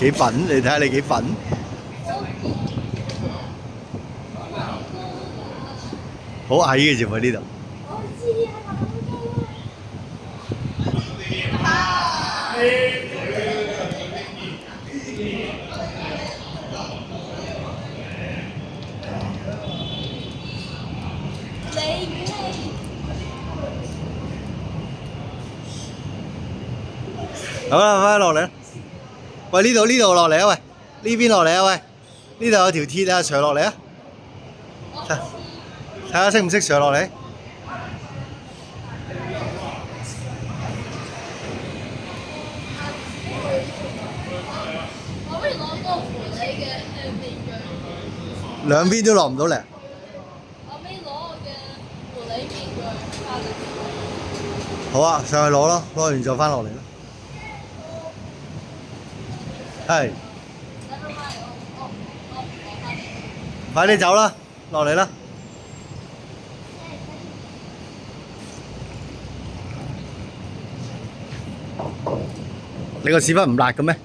幾笨，你睇下你幾笨。好矮嘅啫喎呢度。好啦，快落嚟啦！喂，呢度落嚟啊！喂，呢邊落嚟啊！喂，呢度有條鐵啊，上落嚟啊！睇下識唔識上落嚟？可唔可以攞個狐狸嘅面具？兩邊都落唔到嚟。可唔可以攞我嘅狐狸面具翻嚟？好啊，上去攞咯，攞完就翻落嚟啦。係。快啲走啦，落嚟啦！你個屎忽唔辣嘅咩？